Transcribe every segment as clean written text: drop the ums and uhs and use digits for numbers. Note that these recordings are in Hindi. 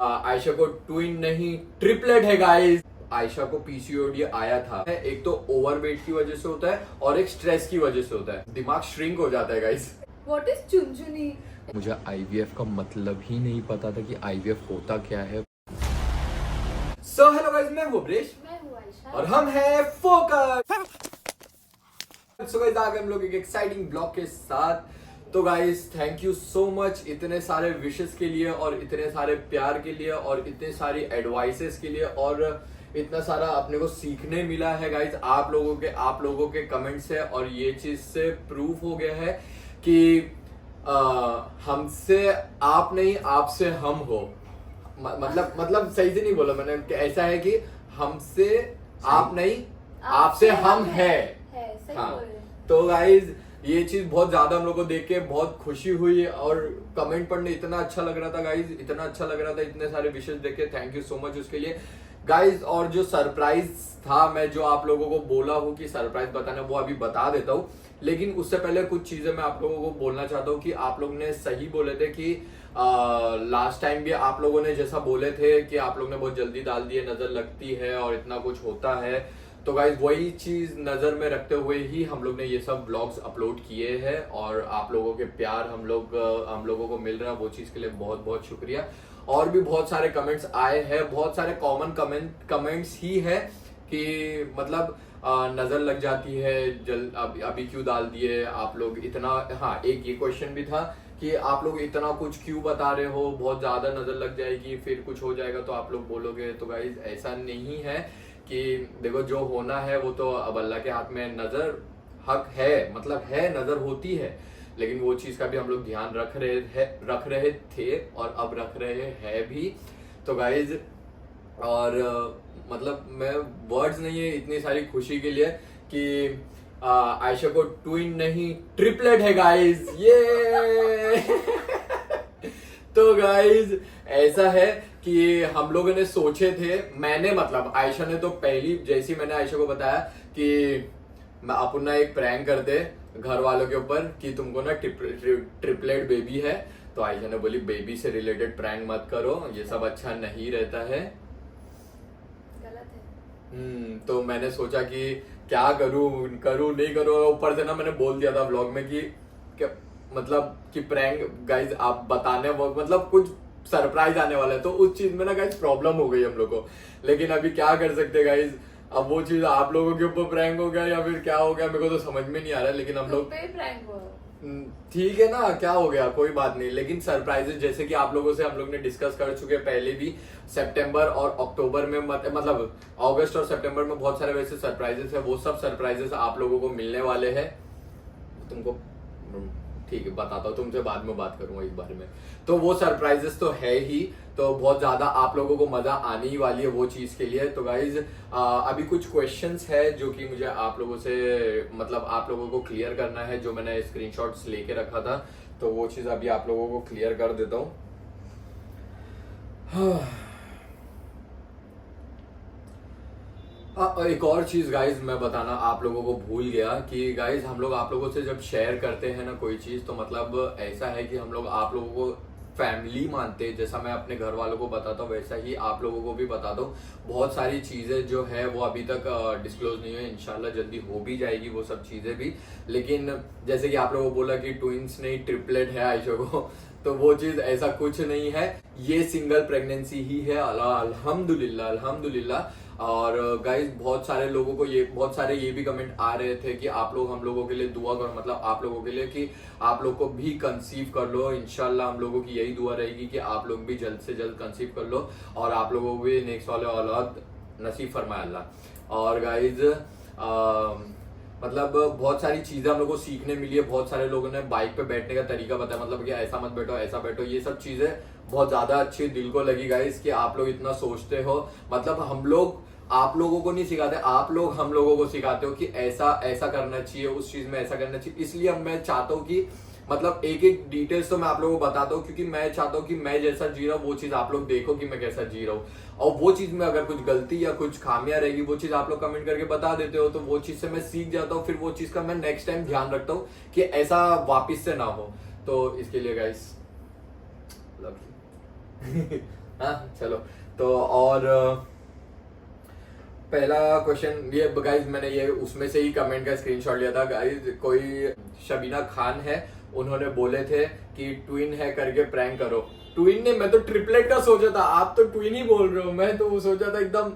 आयशा को ट्विन नहीं ट्रिपलेट है गाइस। आयशा को पीसीओडी आया था। एक तो ओवरवेट की वजह से होता है और एक स्ट्रेस की वजह से होता है, दिमाग श्रिंक हो जाता है गाइस। What is चुनचुनी? मुझे आईवीएफ का मतलब ही नहीं पता था कि आईवीएफ होता क्या है। सो हेलो गाइस, मैं हूं ब्रेश मैं हूँ आयशा और हम हैं फोकस। सो गाइस, आगे हम लोग एक एक्साइटिंग ब्लॉग के साथ। तो guys thank you so much इतने सारे विशेस के लिए और इतने सारे प्यार के लिए और इतने सारी एडवाइसेस के लिए और इतना सारा अपने को सीखने मिला है गाइस आप लोगों के कमेंट से। और ये चीज से प्रूफ हो गया है कि हमसे आप नहीं, आपसे हम हो। मतलब सही से नहीं बोला मैंने, ऐसा है कि हमसे आप नहीं, आपसे हम है। सही हाँ, बोल रहे हो। तो गाइज ये चीज बहुत ज्यादा हम लोग को देख के बहुत खुशी हुई और कमेंट पढ़ने इतना अच्छा लग रहा था गाइज, इतना अच्छा लग रहा था इतने सारे विशेष देख के। थैंक यू सो मच उसके लिए गाइज। और जो सरप्राइज था, मैं जो आप लोगों को बोला हूँ कि सरप्राइज बताना, वो अभी बता देता हूँ। लेकिन उससे पहले कुछ चीजें मैं आप लोगों को बोलना चाहता हूँ कि आप लोग ने सही बोले थे कि लास्ट टाइम भी आप लोगों ने जैसा बोले थे कि आप लोग ने बहुत जल्दी डाल दिए, नजर लगती है और इतना कुछ होता है। तो गाइज वही चीज नजर में रखते हुए ही हम लोग ने ये सब व्लॉग्स अपलोड किए हैं और आप लोगों के प्यार हम लोगों को मिल रहा है, वो चीज के लिए बहुत बहुत शुक्रिया। और भी बहुत सारे कमेंट्स आए हैं, बहुत सारे कॉमन कमेंट्स ही है कि मतलब नजर लग जाती है अभी क्यों डाल दिए आप लोग इतना। हाँ, एक ये क्वेश्चन भी था कि आप लोग इतना कुछ क्यों बता रहे हो, बहुत ज्यादा नजर लग जाएगी, फिर कुछ हो जाएगा तो आप लोग बोलोगे। तो गाइज ऐसा नहीं है कि देखो, जो होना है वो तो अब अल्लाह के हाथ में। नजर हक है, मतलब है, नजर होती है, लेकिन वो चीज का भी हम लोग ध्यान रख रहे थे और अब रख रहे हैं भी। तो गाइज और मतलब मैं वर्ड्स नहीं है इतनी सारी खुशी के लिए कि आयशा को ट्विन नहीं ट्रिपलेट है गाइज, ये तो गाइज ऐसा है कि हम लोगों ने सोचे थे, मैंने मतलब आयशा ने तो पहली जैसी मैंने आयशा को बताया कि मैं अपना एक प्रैंक करते घर वालों के ऊपर कि तुमको ना ट्रिपलेट बेबी है, तो आयशा ने बोली बेबी से रिलेटेड प्रैंक मत करो, ये सब अच्छा नहीं रहता है। गलत है। तो मैंने सोचा कि क्या करूं नहीं करूं। ऊपर से ना मैंने बोल दिया था व्लॉग में कि मतलब कि प्रैंक गाइज आप बताने मतलब कुछ सरप्राइज आने वाला है, तो उस चीज में ना गाइज प्रॉब्लम हो गई हम लोग को। लेकिन अभी क्या कर सकते गाइज, अब वो चीज आप लोगों के ऊपर प्रैंक हो गया या फिर क्या हो गया मेरे को तो समझ में नहीं आ रहा है। लेकिन हम लोग प्रैंक हुआ। ठीक है ना, क्या हो गया, कोई बात नहीं। लेकिन सरप्राइजेस जैसे कि आप लोगों से हम लोग ने डिस्कस कर चुके हैं पहले भी, सितंबर और अक्टूबर में मतलब अगस्त और सितंबर में बहुत सारे वैसे सरप्राइजेस है, वो सब सरप्राइजेस आप लोगों को मिलने वाले हैं। तुमको ठीक है बताता हूँ, तुमसे बाद में बात करूंगा इस बारे में। तो वो सरप्राइजेस तो है ही, तो बहुत ज्यादा आप लोगों को मजा आने ही वाली है वो चीज के लिए। तो गाइज अभी कुछ क्वेश्चंस है जो कि मुझे आप लोगों से मतलब आप लोगों को क्लियर करना है, जो मैंने स्क्रीनशॉट्स लेके रखा था, तो वो चीज अभी आप लोगों को क्लियर कर देता हूँ। एक और चीज गाइज मैं बताना आप लोगों को भूल गया कि गाइज हम लोग आप लोगों से जब शेयर करते हैं ना कोई चीज, तो मतलब ऐसा है कि हम लोग आप लोगों को फैमिली मानते हैं। जैसा मैं अपने घर वालों को बताता हूँ वैसा ही आप लोगों को भी बताता हूँ। बहुत सारी चीजें जो है वो अभी तक डिस्क्लोज नहीं है, इंशाल्लाह जल्दी हो भी जाएगी वो सब चीजें भी। लेकिन जैसे कि आप लोगों को बोला कि ट्विंस नहीं ट्रिपलेट है आयशा को, तो वो चीज ऐसा कुछ नहीं है, ये सिंगल प्रेगनेंसी ही है, अल्हम्दुलिल्लाह अल्हम्दुलिल्लाह। और गाइज बहुत सारे ये भी कमेंट आ रहे थे कि आप लोग हम लोगों के लिए दुआ करो, मतलब आप लोगों के लिए कि आप लोग को भी कंसीव कर लो। इंशाल्लाह हम लोगों की यही दुआ रहेगी कि आप लोग भी जल्द से जल्द कंसीव कर लो और आप लोगों को भी नेक्स्ट वाले औलाद नसीब फरमाए अल्लाह। और गाइज मतलब बहुत सारी चीजें हम लोग को सीखने मिली है। बहुत सारे लोगों ने बाइक पे बैठने का तरीका बताया, मतलब कि ऐसा मत बैठो ऐसा बैठो, ये सब चीजें बहुत ज्यादा अच्छी दिल को लगी गाइस कि आप लोग इतना सोचते हो। मतलब हम लोग आप लोगों को नहीं सिखाते, आप लोग हम लोगों को सिखाते हो कि ऐसा ऐसा करना चाहिए, उस चीज में ऐसा करना चाहिए। इसलिए अब मैं चाहता हूँ कि मतलब एक एक डिटेल्स तो मैं आप लोगों को बताता हूँ, क्योंकि मैं चाहता हूँ कि मैं जैसा जी रहा हूँ वो चीज आप लोग देखो कि मैं कैसा जी रहा हूँ। और वो चीज में अगर कुछ गलती या कुछ खामियां रहेगी, वो चीज आप लोग कमेंट करके बता देते हो, तो वो चीज से मैं सीख जाता हूँ। फिर वो चीज का मैं नेक्स्ट टाइम ध्यान रखता हूँ कि ऐसा वापिस से ना हो। तो इसके लिए गाइस लव यू। हाँ चलो। तो और पहला क्वेश्चन ये गाइज, मैंने ये उसमें से ही कमेंट का स्क्रीनशॉट लिया था गाइज। कोई शबीना खान है, उन्होंने बोले थे कि ट्विन है करके प्रैंक करो। ट्विन ने, मैं तो ट्रिपलेट का सोचा था, आप तो ट्विन ही बोल रहे हो। मैं तो वो सोचा था एकदम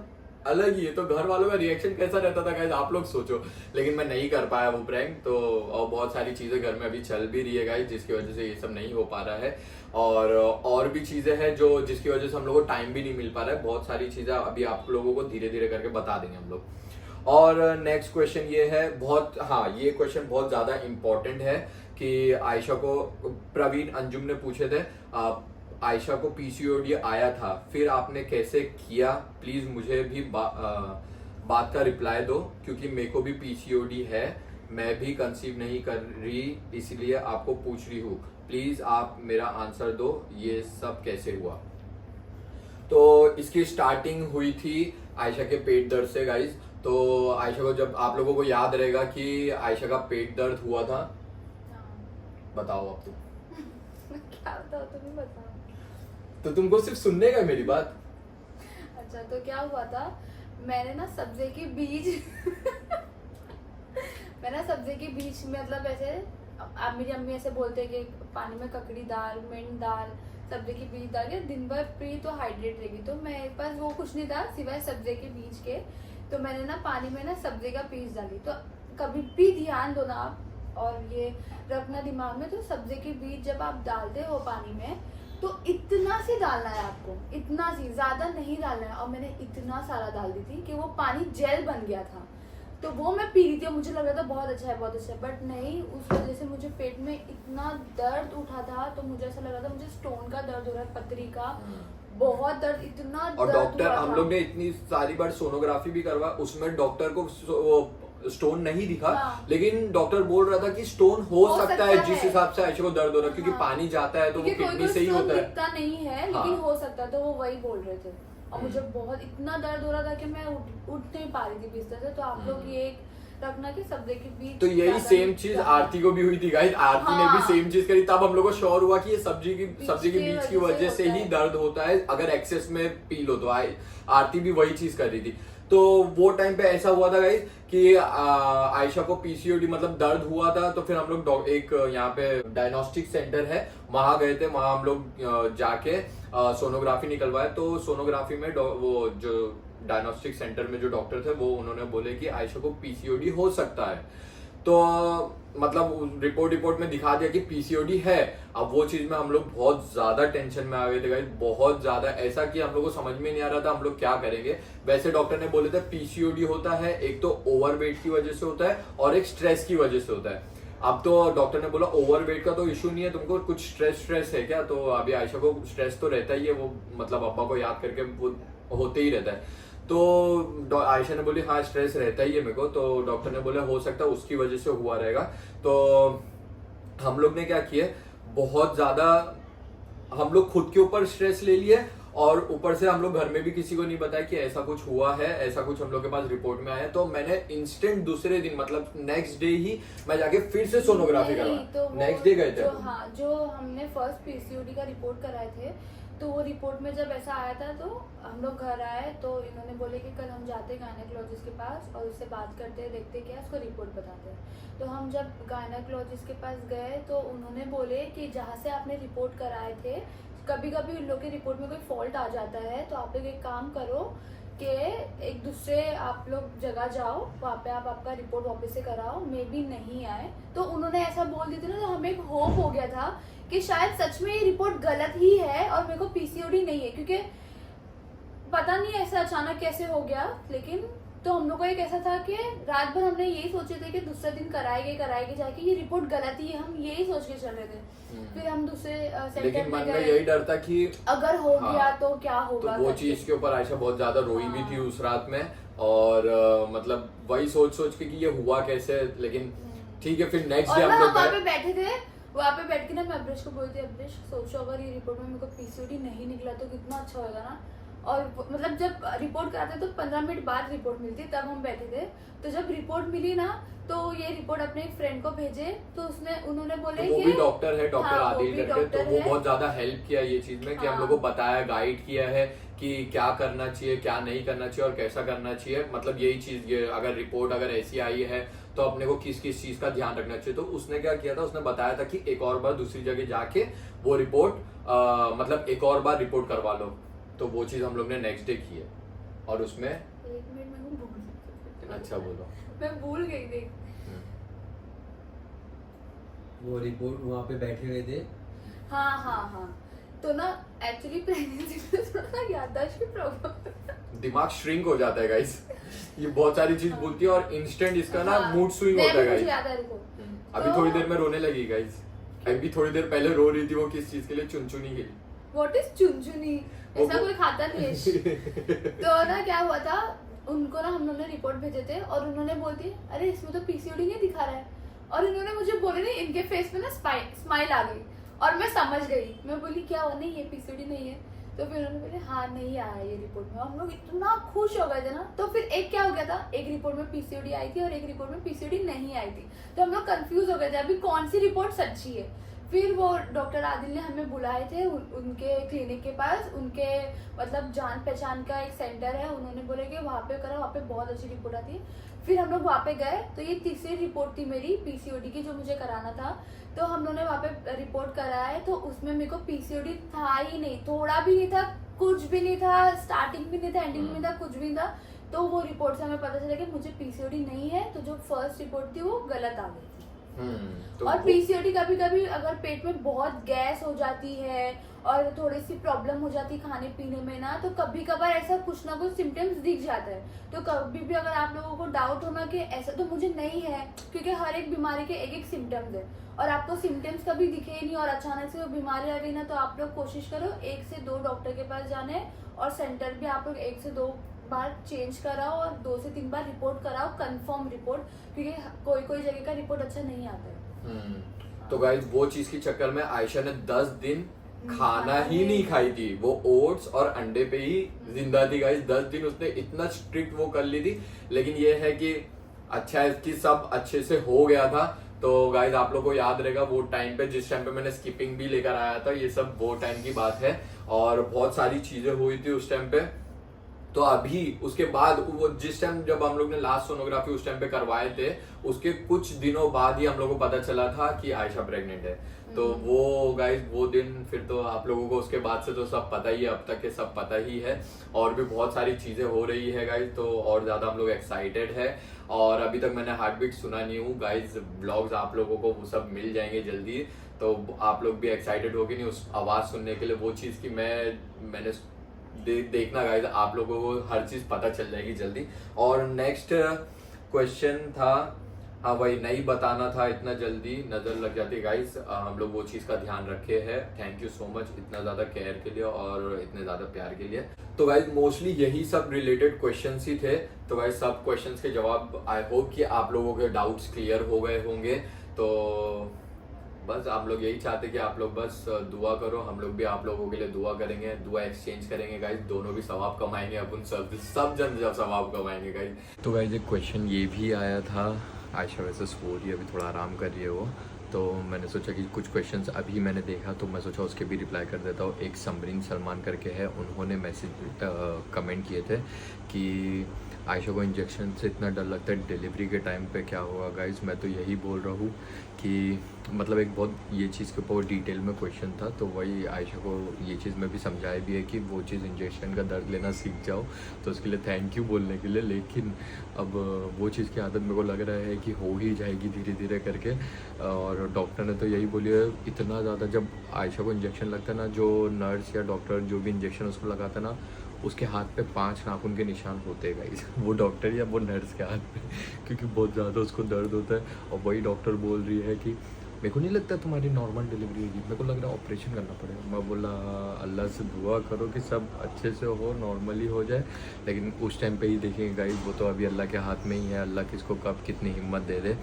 अलग ही है। तो घर वालों का रिएक्शन कैसा रहता था गाइज, आप लोग सोचो। लेकिन मैं नहीं कर पाया वो प्रैंक। तो और बहुत सारी चीजें घर में अभी चल भी रही है गाइज, जिसकी वजह से ये सब नहीं हो पा रहा है। और भी चीजें हैं जो जिसकी वजह से हम लोगों को टाइम भी नहीं मिल पा रहा है। बहुत सारी चीजें अभी आप लोगों को धीरे धीरे करके बता देंगे हम लोग। और नेक्स्ट क्वेश्चन ये है, बहुत, हाँ ये क्वेश्चन बहुत ज्यादा इंपॉर्टेंट है कि आयशा को, प्रवीण अंजुम ने पूछे थे, आयशा को पीसीओडी आया था, फिर आपने कैसे किया? प्लीज मुझे भी बात का रिप्लाई दो, क्योंकि मेरे को भी पीसीओडी है, मैं भी कंसीव नहीं कर रही, इसलिए आपको पूछ रही हूँ। प्लीज आप मेरा आंसर दो, ये सब कैसे हुआ? तो इसकी स्टार्टिंग हुई थी आयशा के पेट दर्द से गाइज। तो आयशा को, जब आप लोगों को याद रहेगा कि आयशा का पेट दर्द हुआ था, बताओ आप। तुम क्या बताओ, तुम ही बताओ। तो तुमको सिर्फ सुनने का मेरी बात। अच्छा, तो क्या हुआ था, मैंने ना सब्जी के बीज मैं ना सब्जी के बीज में, मतलब ऐसे, अब मेरी अम्मी ऐसे बोलते हैं कि पानी में ककड़ी डाल, मिंट डाल, सब्जी के बीज डाल के दिन भर पी तो हाइड्रेट रहेगी। तो मेरे पास वो कुछ नहीं था सिवाय सब्जी के बीज के। तो मैंने ना पानी में ना सब्जी का पीस डाली। तो कभी भी ध्यान दो ना आप, और ये रखना दिमाग में, तो सब्जी के बीज जब आप डालते हो पानी में, तो इतना सी डालना है आपको, इतना सी, ज्यादा नहीं डालना है। और मैंने इतना सारा डाल दी थी कि वो पानी जेल बन गया था। तो वो मैं पी रही थी और मुझे लग रहा था बहुत अच्छा है, बहुत अच्छा है। बट नहीं, उस वजह से मुझे पेट में इतना दर्द उठा था, तो मुझे ऐसा लगा था मुझे स्टोन का दर्द हो रहा है, पथरी का बहुत दर्द, इतना और दर्द डॉक्टर, हुआ हम था। लोग ने इतनी सारी बार सोनोग्राफी भी करवा, उसमें डॉक्टर को स्टोन नहीं दिखा। हाँ। लेकिन डॉक्टर बोल रहा था कि स्टोन हो सकता है, जिस है। हिसाब से आयशा को दर्द हो रहा है, क्योंकि हाँ। पानी जाता है तो वो क्योंकि किडनी से ही होता है। दिखता नहीं है, लेकिन हाँ। हो सकता है, तो वो वही बोल रहे थे। और मुझे बहुत इतना दर्द हो रहा था कि मैं उठ नहीं पा रही थी बिस्तर से। तो आप लोग ये एक रखना कि सब्जी के बीच, तो यही सेम चीज आरती को भी हुई थी गाइस। आरती ने भी सेम चीज करी, तब हम लोग को श्योर हुआ कि ये सब्जी के बीज की वजह से ही दर्द होता है, अगर एक्सेस में पी लो तो। आरती भी वही चीज कर रही थी। तो वो टाइम पे ऐसा हुआ था गाइस कि आयशा को पीसीओडी मतलब दर्द हुआ था। तो फिर हम लोग एक यहाँ पे डायग्नोस्टिक सेंटर है, वहां गए थे। वहां हम लोग जाके सोनोग्राफी निकलवाए। तो सोनोग्राफी में वो जो डायग्नोस्टिक सेंटर में जो डॉक्टर थे, वो उन्होंने बोले कि आयशा को पीसीओडी हो सकता है। तो मतलब रिपोर्ट में दिखा दिया कि पीसीओडी है। अब वो चीज में हम लोग बहुत ज्यादा टेंशन में आ गए थे गाइस, बहुत ज्यादा, ऐसा कि हम लोग को समझ में नहीं आ रहा था हम लोग क्या करेंगे। वैसे डॉक्टर ने बोले थे पीसीओडी होता है, एक तो ओवरवेट की वजह से होता है और एक स्ट्रेस की वजह से होता है। अब तो डॉक्टर ने बोला ओवरवेट का तो इशू नहीं है, तुमको कुछ स्ट्रेस है क्या? तो अभी आयशा को स्ट्रेस तो रहता ही है, वो मतलब अब्बा को याद करके वो होते ही रहता है। तो आयशा ने बोली हाँ स्ट्रेस रहता ही है मेरे को। तो डॉक्टर ने बोला हो सकता है उसकी वजह से हुआ रहेगा। तो हम लोग ने क्या किया, बहुत ज्यादा हम लोग खुद के ऊपर स्ट्रेस ले लिए, और ऊपर से हम लोग घर में भी किसी को नहीं बताया कि ऐसा कुछ हुआ है, ऐसा कुछ हम लोग के पास रिपोर्ट में आया है। तो मैंने इंस्टेंट दूसरे दिन, मतलब नेक्स्ट डे ही मैं जाके फिर से सोनोग्राफी करवाई। तो नेक्स्ट डे गए थे। जो हमने फर्स्ट पीसीओडी का रिपोर्ट कराए थे, तो वो रिपोर्ट में जब ऐसा आया था, तो हम लोग घर आए तो इन्होंने बोले कि कल हम जाते गायनेकोलॉजिस्ट के पास और उससे बात करते हैं, देखते क्या उसको रिपोर्ट बताते हैं। तो हम जब गायनेकोलॉजिस्ट के पास गए तो उन्होंने बोले कि जहाँ से आपने रिपोर्ट कराए थे, कभी कभी उन लोग की रिपोर्ट में कोई फॉल्ट आ जाता है, तो आप लोग एक काम करो कि एक दूसरे आप लोग जगह जाओ, वहाँ पे आप आपका रिपोर्ट वापस से कराओ, मे बी नहीं आए। तो उन्होंने ऐसा बोल दिया था ना, तो हमें एक होप हो गया था कि शायद सच में ये रिपोर्ट गलत ही है और मेरे को पीसीओडी नहीं है, क्योंकि पता नहीं ऐसा अचानक कैसे हो गया। लेकिन तो हम लोग को एक ऐसा था कि रात भर हमने यही सोचे थे कि दूसरे दिन कराएंगे जाके, ये रिपोर्ट गलत ही है, हम यही सोच के चल रहे थे। फिर हम दूसरे लेकिन मन में यही डर था कि अगर हो गया तो क्या होगा। तो वो चीज के ऊपर आयशा बहुत ज्यादा रोई भी थी उस रात में, और मतलब वही सोच के कि ये हुआ कैसे। लेकिन ठीक है, फिर नेक्स्ट डे हम लोग वहाँ पे बैठे थे, वहाँ पे बैठ के ना मैं अब्रेश को बोलती, अब्रेश सोचो अगर ये रिपोर्ट में मेरे को पीसीओडी नहीं निकला तो कितना अच्छा होगा ना। और मतलब जब रिपोर्ट कराते तो 15 मिनट बाद रिपोर्ट मिलती, तब हम बैठे थे। तो जब रिपोर्ट मिली ना, तो ये रिपोर्ट अपने एक फ्रेंड को भेजे, तो उन्होंने बोले तो वो कि भी डॉक्टर है, डॉक्टर हाँ, वो आदिल भी करके, डॉक्टर तो वो है। बहुत ज्यादा हेल्प किया ये चीज में कि हम हाँ। लोग को बताया, गाइड किया है कि क्या करना चाहिए, क्या नहीं करना चाहिए और कैसा करना चाहिए। मतलब यही चीज, ये अगर रिपोर्ट अगर ऐसी आई है तो अपने को किस किस चीज का ध्यान रखना चाहिए। तो उसने क्या किया था, उसने बताया था कि एक और बार दूसरी जगह जाके वो रिपोर्ट मतलब एक और बार रिपोर्ट करवा लो। तो वो चीज हम लोग ने नेक्स्ट डे की है। और उसमें 1 मिनट में हूँ, भूल अच्छा बोलो। मैं भूल गई थी। वो रिपोर्ट वहाँ पे बैठे हुए थे। हाँ। तो ना एक्चुअली प्रेगनेंसी में थोड़ा सा याददाश्त की प्रॉब्लम, दिमाग श्रिंक हो जाता है गाइस। ये बहुत सारी चीज बोलती है और इंस्टेंट इसका ना हाँ, मूड स्विंग मैं होता है भी, मुझे गाइस। याद है रुको। अभी तो- थोड़ी देर में रोने लगी गाइस। अभी थोड़ी देर पहले रो रही थी वो किस चीज के लिए, चुनचुनी के लिए। व्हाट इज चुनचुनी? ऐसा कोई खाता नहीं है। तो ना क्या हुआ था, उनको ना हम लोगों ने रिपोर्ट भेजे थे और उन्होंने बोल दी अरे इसमें तो पीसीओडी नहीं दिखा रहा है। और इन्होंने मुझे बोले नहीं, इनके फेस पे ना स्माइल आ गई और मैं समझ गई। मैं बोली क्या हुआ, नहीं ये पीसीओडी नहीं है। तो फिर उन्होंने बोले हाँ नहीं आया ये रिपोर्ट में। हम लोग इतना खुश हो गए थे ना। तो फिर एक क्या हो गया था, एक रिपोर्ट में पीसीओडी आई थी और एक रिपोर्ट में पीसीओडी नहीं आई थी। तो हम लोग कंफ्यूज हो गए थे अभी कौन सी रिपोर्ट सच्ची है। फिर वो डॉक्टर आदिल ने हमें बुलाए थे उनके क्लिनिक के पास, उनके मतलब जान पहचान का एक सेंटर है। उन्होंने बोले कि वहाँ पे करो, वहाँ पे बहुत अच्छी रिपोर्ट आती है। फिर हम लोग वहाँ पे गए, तो ये तीसरी रिपोर्ट थी मेरी पीसीओडी की जो मुझे कराना था। तो हम लोगों ने वहाँ पे रिपोर्ट कराया तो उसमें मेरे को पीसीओडी था ही नहीं, थोड़ा भी नहीं था, कुछ भी नहीं था, स्टार्टिंग भी नहीं था, एंडिंग भी नहीं था, कुछ भी नहीं था। तो वो रिपोर्ट से हमें पता चला कि मुझे पीसीओडी नहीं है। तो जो फर्स्ट रिपोर्ट थी वो गलत आ गई थी। तो और पीसीओडी कभी कभी अगर पेट में बहुत गैस हो जाती है और थोड़ी सी प्रॉब्लम हो जाती है खाने पीने में ना, तो कभी कभार ऐसा कुछ ना कुछ सिम्टम्स दिख जाता है। तो कभी भी अगर आप लोगों को डाउट होना कि ऐसा तो मुझे नहीं है, क्योंकि हर एक बीमारी के एक एक सिम्टम्स है और आपको सिम्टम्स कभी दिखे ही नहीं और अचानक से वो बीमारी आ गई ना, तो आप लोग कोशिश करो 1 से 2 डॉक्टर के पास जाने। और सेंटर भी आप लोग 1 से 2 बार चेंज कराओ और 2 से 3 बार रिपोर्ट कराओ, कंफर्म रिपोर्ट, क्योंकि कोई जगह का रिपोर्ट अच्छा नहीं आता है। तो गाइस वो चीज के चक्कर में आयशा ने 10 दिन खाना ही नहीं खाई थी। वो ओट्स और अंडे पे ही जिंदा थी गाइस। 10 दिन उसने इतना स्ट्रिक्ट वो कर ली थी। लेकिन ये है कि अच्छा है कि सब अच्छे से हो गया था। तो गाइस आप लोगों को याद रहेगा वो टाइम पे, जिस टाइम पे मैंने स्किपिंग भी लेकर आया था, ये सब वो टाइम की बात है। और बहुत सारी चीजें हुई थी उस टाइम पे। तो अभी उसके बाद वो जिस टाइम जब हम लोग ने लास्ट सोनोग्राफी उस टाइम पे करवाए थे, उसके कुछ दिनों बाद ही हम लोग को पता चला था कि आयशा प्रेग्नेंट है। तो वो गाइस वो दिन फिर तो आप लोगों को उसके बाद से तो सब पता ही है, अब तक के सब पता ही है। और भी बहुत सारी चीजें हो रही है गाइस, तो और ज्यादा हम लोग एक्साइटेड है। और अभी तक मैंने हार्ट बीट सुना नहीं हूँ गाइस। ब्लॉग्स आप लोगों को वो सब मिल जाएंगे जल्दी, तो आप लोग भी एक्साइटेड हो कि नहीं उस आवाज सुनने के लिए। वो चीज की मैंने देखना गाइस, आप लोगों को हर चीज पता चल जाएगी जल्दी। और नेक्स्ट क्वेश्चन था, हाँ वही नहीं बताना था इतना जल्दी, नजर लग जाती है गाइस। हम लोग वो चीज का ध्यान रखे हैं। थैंक यू सो मच इतना ज्यादा केयर के लिए और इतने ज्यादा प्यार के लिए। तो गाइस मोस्टली यही सब रिलेटेड क्वेश्चंस ही थे। तो गाइस सब क्वेश्चंस के जवाब आई होप कि आप लोगों के डाउट्स क्लियर हो गए होंगे। तो बस आप लोग यही चाहते कि आप लोग बस दुआ करो, हम लोग भी आप लोगों के लिए दुआ करेंगे, दुआ एक्सचेंज करेंगे गाइस। दोनों भी सवाब कमाएंगे, अपन सब जन सवाब कमाएंगे गाइस। तो गाइस एक क्वेश्चन ये भी आया था, आयशा वैसे सो रही है, अभी थोड़ा आराम कर रही है वो। तो मैंने सोचा कि कुछ क्वेश्चंस अभी मैंने देखा तो मैं सोचा उसके भी रिप्लाई कर देता हूँ। एक समरीन सलमान करके है, उन्होंने मैसेज कमेंट किए थे कि आयशा को इंजेक्शन से इतना डर लगता है, डिलीवरी के टाइम पे क्या होगा गाइस। मैं तो यही बोल रहा हूँ कि मतलब एक बहुत ये चीज़ के ऊपर डिटेल में क्वेश्चन था, तो वही आयशा को ये चीज़ में भी समझाया भी है कि वो चीज़ इंजेक्शन का दर्द लेना सीख जाओ। तो उसके लिए थैंक यू बोलने के लिए। लेकिन अब वो चीज़ की आदत मेरे को लग रहा है कि हो ही जाएगी धीरे धीरे करके। और डॉक्टर ने तो यही बोली है, इतना ज़्यादा जब आयशा को इंजेक्शन लगता है ना, जो नर्स या डॉक्टर जो भी इंजेक्शन उसको लगाता है ना, उसके हाथ पे 5 नाखून के निशान होते हैं गाइस, वो डॉक्टर या वो नर्स के हाथ पे, क्योंकि बहुत ज़्यादा उसको दर्द होता है। और वही डॉक्टर बोल रही है कि मेरे को नहीं लगता तुम्हारी नॉर्मल डिलीवरी होगी, मेरे को लग रहा है ऑपरेशन करना पड़ेगा। मैं बोला अल्लाह से दुआ करो कि सब अच्छे से हो, नॉर्मली हो जाए। लेकिन उस टाइम पे ही देखेंगे गाइस, वो तो अभी अल्लाह के हाथ में ही है, अल्लाह किसको कब कितनी हिम्मत दे दे।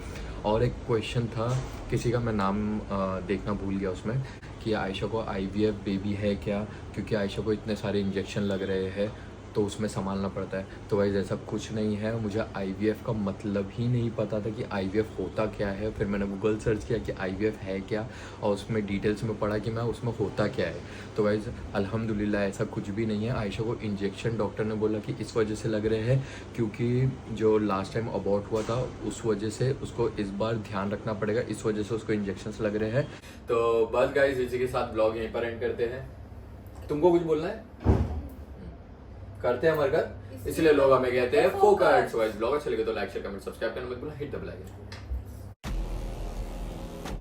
और एक क्वेश्चन था किसी का, मैं नाम देखना भूल गया उसमें, कि आयशा को IVF बेबी है क्या, क्योंकि आयशा को इतने सारे इंजेक्शन लग रहे हैं तो उसमें संभालना पड़ता है। तो भाई ऐसा कुछ नहीं है, मुझे IVF का मतलब ही नहीं पता था कि IVF होता क्या है। फिर मैंने गूगल सर्च किया कि IVF है क्या, और उसमें डिटेल्स में पढ़ा कि मैं उसमें होता क्या है। तो भाई अल्हम्दुलिल्लाह ऐसा कुछ भी नहीं है। आयशा को इंजेक्शन डॉक्टर ने बोला कि इस वजह से लग रहे हैं क्योंकि जो लास्ट टाइम अबॉर्ट हुआ था उस वजह से उसको इस बार ध्यान रखना पड़ेगा, इस वजह से उसको इंजेक्शंस लग रहे हैं। तो बस गाइस इसी के साथ ब्लॉग यहीं पर एंड करते हैं। तुमको कुछ बोलना है? करते हैं मरकत, इसलिए लोग हमें कहते हैं फोकट। ब्लॉग अच्छा लगे तो लाइक शेयर कमेंट सब्सक्राइब करना मत भूलना, हिट द बेल आइकन।